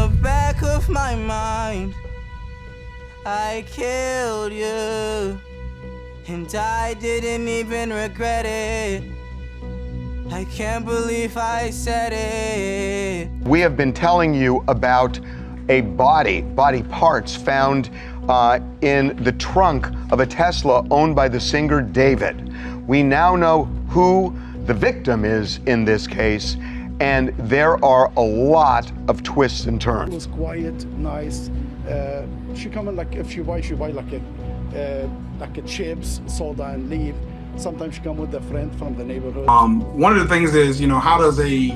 the back of my mind. I killed you, and I didn't even regret it. I can't believe I said it. We have been telling you about a body parts found in the trunk of a Tesla owned by the singer David. We now know who the victim is in this case, and there are a lot of twists and turns. It was quiet, nice. She come in like, if she buy like a chips, soda, and leave. Sometimes she come with a friend from the neighborhood. One of the things is, how does a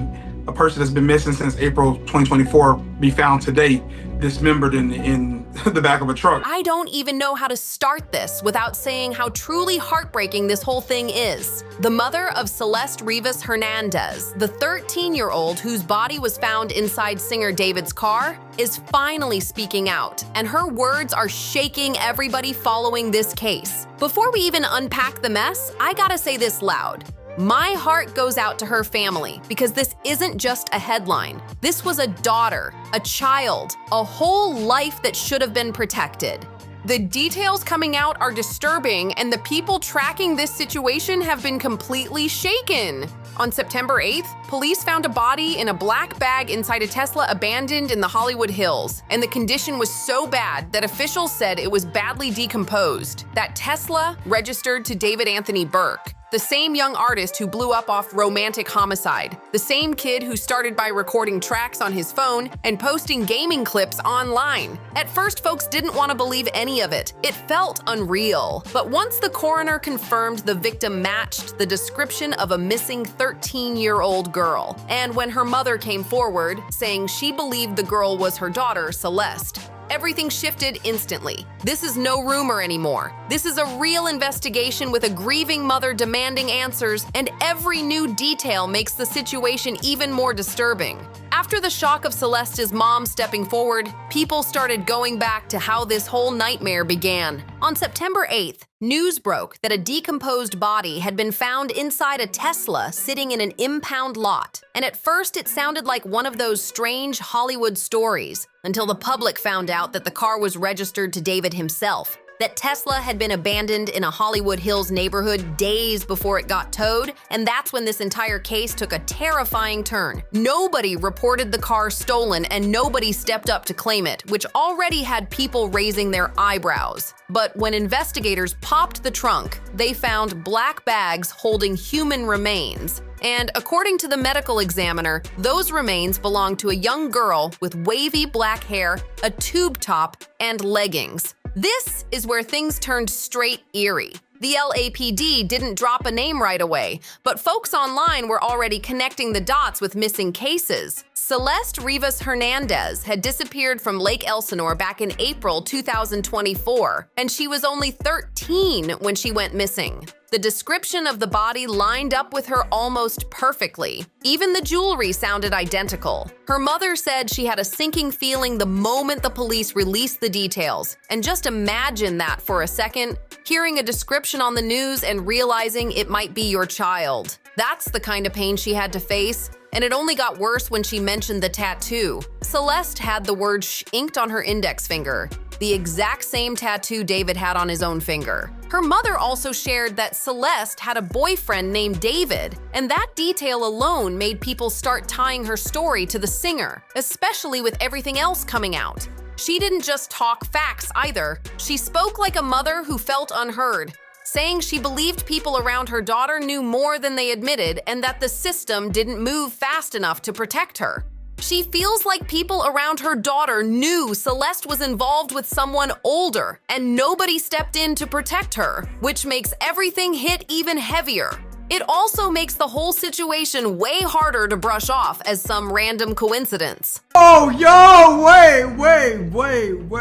person that's been missing since April 2024 be found today, dismembered in the back of a truck? I don't even know how to start this without saying how truly heartbreaking this whole thing is. The mother of Celeste Rivas Hernandez, the 13-year-old whose body was found inside singer David's car, is finally speaking out, and her words are shaking everybody following this case. Before we even unpack the mess, I gotta say this loud. My heart goes out to her family because this isn't just a headline. This was a daughter, a child, a whole life that should have been protected. The details coming out are disturbing, and the people tracking this situation have been completely shaken. On September 8th, police found a body in a black bag inside a Tesla abandoned in the Hollywood Hills, and the condition was so bad that officials said it was badly decomposed. That Tesla registered to David Anthony Burke, the same young artist who blew up off Romantic Homicide, the same kid who started by recording tracks on his phone and posting gaming clips online. At first, folks didn't want to believe any of it. It felt unreal. But once the coroner confirmed the victim matched the description of a missing 13-year-old girl, and when her mother came forward, saying she believed the girl was her daughter, Celeste, everything shifted instantly. This is no rumor anymore. This is a real investigation with a grieving mother demanding answers, and every new detail makes the situation even more disturbing. After the shock of Celeste's mom stepping forward, people started going back to how this whole nightmare began. On September 8th, news broke that a decomposed body had been found inside a Tesla sitting in an impound lot. And at first, it sounded like one of those strange Hollywood stories, until the public found out that the car was registered to David himself, that Tesla had been abandoned in a Hollywood Hills neighborhood days before it got towed, and that's when this entire case took a terrifying turn. Nobody reported the car stolen, and nobody stepped up to claim it, which already had people raising their eyebrows. But when investigators popped the trunk, they found black bags holding human remains. And according to the medical examiner, those remains belonged to a young girl with wavy black hair, a tube top, and leggings. This is where things turned straight eerie. The LAPD didn't drop a name right away, but folks online were already connecting the dots with missing cases. Celeste Rivas Hernandez had disappeared from Lake Elsinore back in April 2024, and she was only 13 when she went missing. The description of the body lined up with her almost perfectly. Even the jewelry sounded identical. Her mother said she had a sinking feeling the moment the police released the details. And just imagine that for a second, hearing a description on the news and realizing it might be your child. That's the kind of pain she had to face. And it only got worse when she mentioned the tattoo. Celeste had the word "sh" inked on her index finger, the exact same tattoo David had on his own finger. Her mother also shared that Celeste had a boyfriend named David, and that detail alone made people start tying her story to the singer, especially with everything else coming out. She didn't just talk facts either. She spoke like a mother who felt unheard, saying she believed people around her daughter knew more than they admitted and that the system didn't move fast enough to protect her. She feels like people around her daughter knew Celeste was involved with someone older and nobody stepped in to protect her, which makes everything hit even heavier. It also makes the whole situation way harder to brush off as some random coincidence. Oh, yo, wait.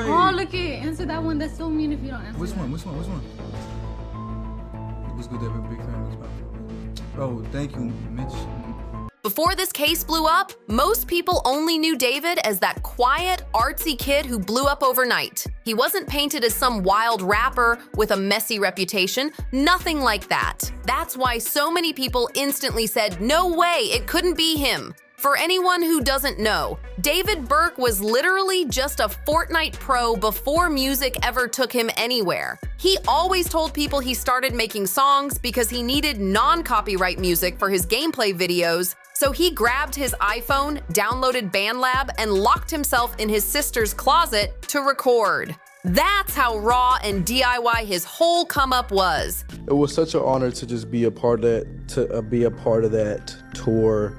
Oh, look it. Answer that one. That's so mean if you don't answer. Which one? What's good to have a big family? Bro, thank you, Mitch. Before this case blew up, most people only knew David as that quiet, artsy kid who blew up overnight. He wasn't painted as some wild rapper with a messy reputation, nothing like that. That's why so many people instantly said, no way, it couldn't be him. For anyone who doesn't know, David Burke was literally just a Fortnite pro before music ever took him anywhere. He always told people he started making songs because he needed non-copyright music for his gameplay videos, so he grabbed his iPhone, downloaded BandLab, and locked himself in his sister's closet to record. That's how raw and DIY his whole come-up was. It was such an honor to just be a part of that, tour.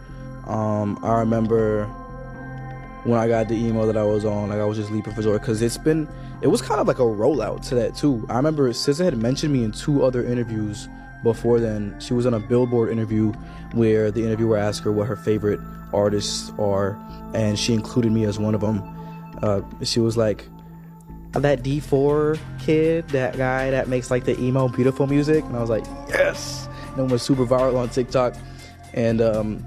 I remember when I got the email that I was on, like I was just leaping for joy, because it was kind of like a rollout to that too. I remember SZA had mentioned me in 2 other interviews before then. She was on a Billboard interview where the interviewer asked her what her favorite artists are, and she included me as one of them. She was like, that D4 kid, that guy that makes like the emo beautiful music, and I was like, yes. And it was super viral on TikTok. And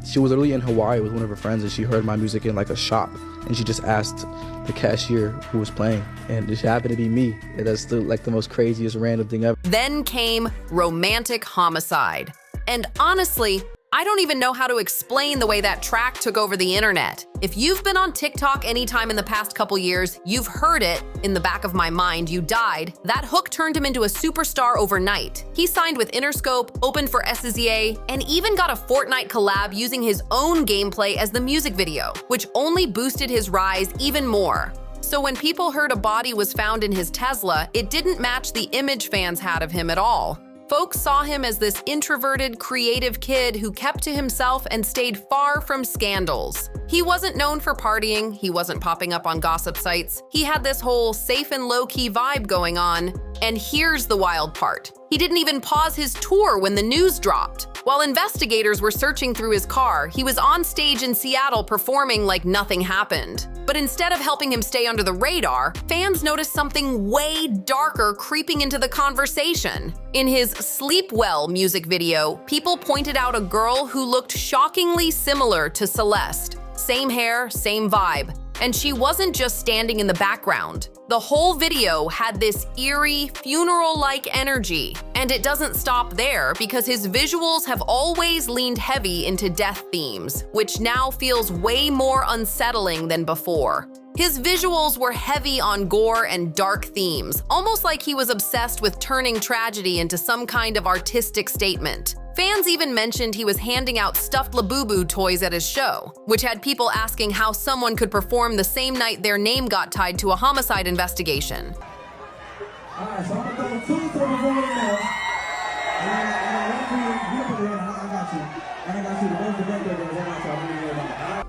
she was literally in Hawaii with one of her friends, and she heard my music in like a shop, and she just asked the cashier who was playing, and it happened to be me. And that's like the most craziest random thing ever. Then came Romantic Homicide. And honestly, I don't even know how to explain the way that track took over the internet. If you've been on TikTok anytime in the past couple years, you've heard it, in the back of my mind, you died. That hook turned him into a superstar overnight. He signed with Interscope, opened for SZA, and even got a Fortnite collab using his own gameplay as the music video, which only boosted his rise even more. So when people heard a body was found in his Tesla, it didn't match the image fans had of him at all. Folks saw him as this introverted, creative kid who kept to himself and stayed far from scandals. He wasn't known for partying, he wasn't popping up on gossip sites. He had this whole safe and low-key vibe going on. And here's the wild part. He didn't even pause his tour when the news dropped. While investigators were searching through his car, he was on stage in Seattle performing like nothing happened. But instead of helping him stay under the radar, fans noticed something way darker creeping into the conversation. In his Sleep Well music video, people pointed out a girl who looked shockingly similar to Celeste. Same hair, same vibe. And she wasn't just standing in the background. The whole video had this eerie, funeral-like energy. And it doesn't stop there, because his visuals have always leaned heavy into death themes, which now feels way more unsettling than before. His visuals were heavy on gore and dark themes, almost like he was obsessed with turning tragedy into some kind of artistic statement. Fans even mentioned he was handing out stuffed Labubu toys at his show, which had people asking how someone could perform the same night their name got tied to a homicide investigation. Alright, so I'm gonna throw 2 tables over there.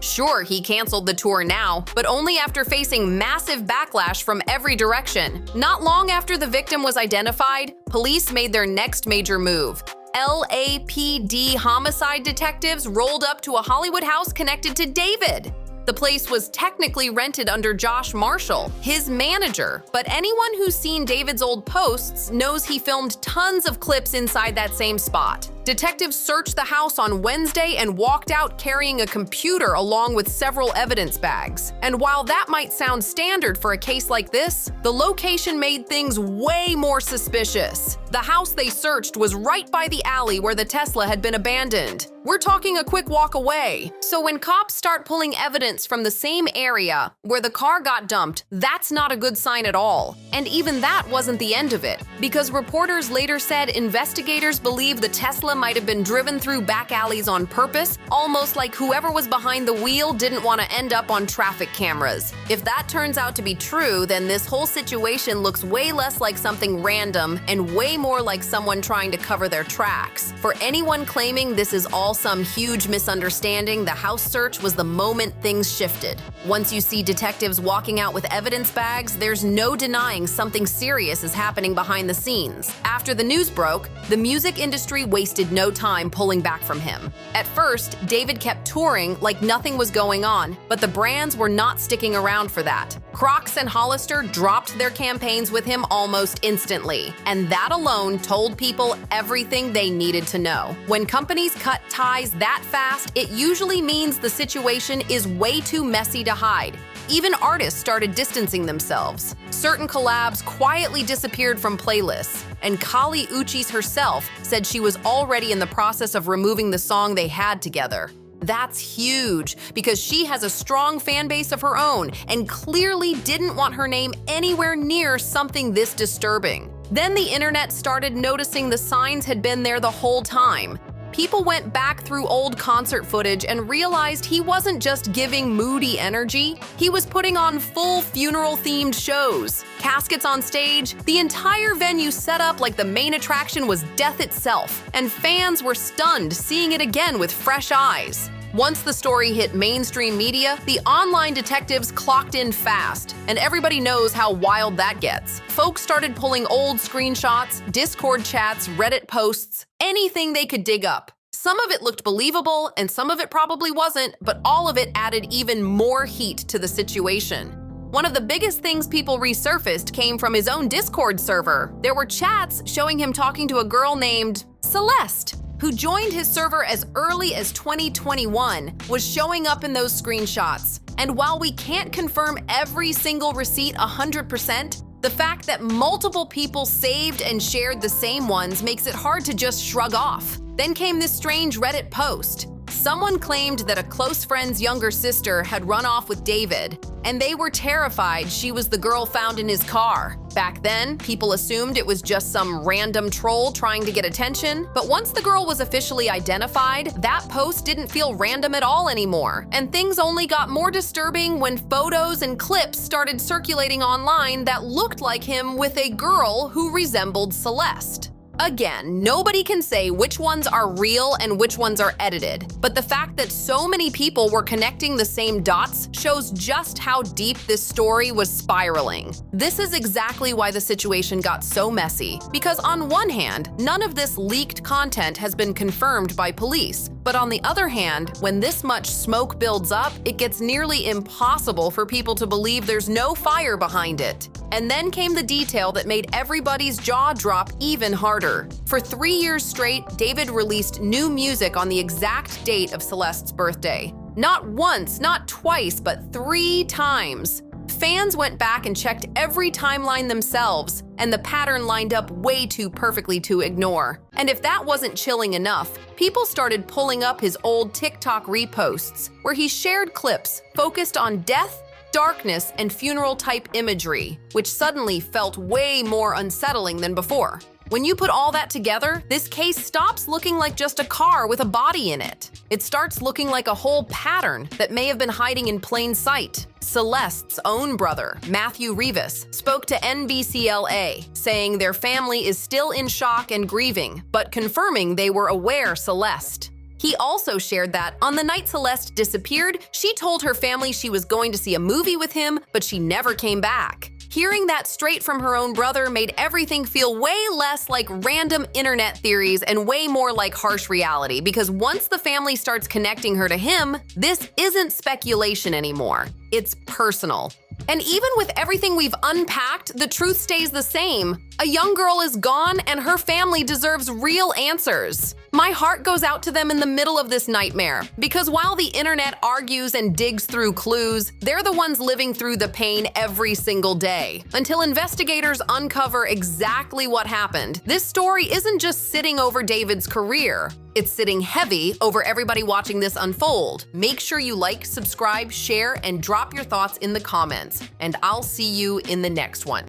Sure, he canceled the tour now, but only after facing massive backlash from every direction. Not long after the victim was identified, police made their next major move. LAPD homicide detectives rolled up to a Hollywood house connected to David. The place was technically rented under Josh Marshall, his manager, but anyone who's seen David's old posts knows he filmed tons of clips inside that same spot. Detectives searched the house on Wednesday and walked out carrying a computer along with several evidence bags. And while that might sound standard for a case like this, the location made things way more suspicious. The house they searched was right by the alley where the Tesla had been abandoned. We're talking a quick walk away. So when cops start pulling evidence from the same area where the car got dumped, that's not a good sign at all. And even that wasn't the end of it, because reporters later said investigators believe the Tesla might have been driven through back alleys on purpose, almost like whoever was behind the wheel didn't want to end up on traffic cameras. If that turns out to be true, then this whole situation looks way less like something random and way more like someone trying to cover their tracks. For anyone claiming this is all some huge misunderstanding, the house search was the moment things shifted. Once you see detectives walking out with evidence bags, there's no denying something serious is happening behind the scenes. After the news broke, the music industry wasted no time pulling back from him. At first, David kept touring like nothing was going on, but the brands were not sticking around for that. Crocs and Hollister dropped their campaigns with him almost instantly, and that alone told people everything they needed to know. When companies cut ties that fast, it usually means the situation is way too messy to hide. Even artists started distancing themselves. Certain collabs quietly disappeared from playlists, and Kali Uchis herself said she was already in the process of removing the song they had together. That's huge, because she has a strong fan base of her own and clearly didn't want her name anywhere near something this disturbing. Then the internet started noticing the signs had been there the whole time. People went back through old concert footage and realized he wasn't just giving moody energy, he was putting on full funeral-themed shows. Caskets on stage, the entire venue set up like the main attraction was death itself, and fans were stunned seeing it again with fresh eyes. Once the story hit mainstream media, the online detectives clocked in fast, and everybody knows how wild that gets. Folks started pulling old screenshots, Discord chats, Reddit posts, anything they could dig up. Some of it looked believable, and some of it probably wasn't, but all of it added even more heat to the situation. One of the biggest things people resurfaced came from his own Discord server. There were chats showing him talking to a girl named Celeste, who joined his server as early as 2021, was showing up in those screenshots. And while we can't confirm every single receipt 100%, the fact that multiple people saved and shared the same ones makes it hard to just shrug off. Then came this strange Reddit post. Someone claimed that a close friend's younger sister had run off with David, and they were terrified she was the girl found in his car. Back then, people assumed it was just some random troll trying to get attention, but once the girl was officially identified, that post didn't feel random at all anymore, and things only got more disturbing when photos and clips started circulating online that looked like him with a girl who resembled Celeste. Again, nobody can say which ones are real and which ones are edited, but the fact that so many people were connecting the same dots shows just how deep this story was spiraling. This is exactly why the situation got so messy, because on one hand, none of this leaked content has been confirmed by police, but on the other hand, when this much smoke builds up, it gets nearly impossible for people to believe there's no fire behind it. And then came the detail that made everybody's jaw drop even harder. For 3 years straight, David released new music on the exact date of Celeste's birthday. Not once, not twice, but 3 times. Fans went back and checked every timeline themselves, and the pattern lined up way too perfectly to ignore. And if that wasn't chilling enough, people started pulling up his old TikTok reposts, where he shared clips focused on death, darkness, and funeral-type imagery, which suddenly felt way more unsettling than before. When you put all that together, this case stops looking like just a car with a body in it. It starts looking like a whole pattern that may have been hiding in plain sight. Celeste's own brother, Matthew Rivas, spoke to NBCLA, saying their family is still in shock and grieving, but confirming they were aware Celeste. He also shared that on the night Celeste disappeared, she told her family she was going to see a movie with him, but she never came back. Hearing that straight from her own brother made everything feel way less like random internet theories and way more like harsh reality, because once the family starts connecting her to him, this isn't speculation anymore. It's personal. And even with everything we've unpacked, the truth stays the same. A young girl is gone, and her family deserves real answers. My heart goes out to them in the middle of this nightmare, because while the internet argues and digs through clues, they're the ones living through the pain every single day. Until investigators uncover exactly what happened, this story isn't just sitting over David's career. It's sitting heavy over everybody watching this unfold. Make sure you like, subscribe, share, and drop your thoughts in the comments. And I'll see you in the next one.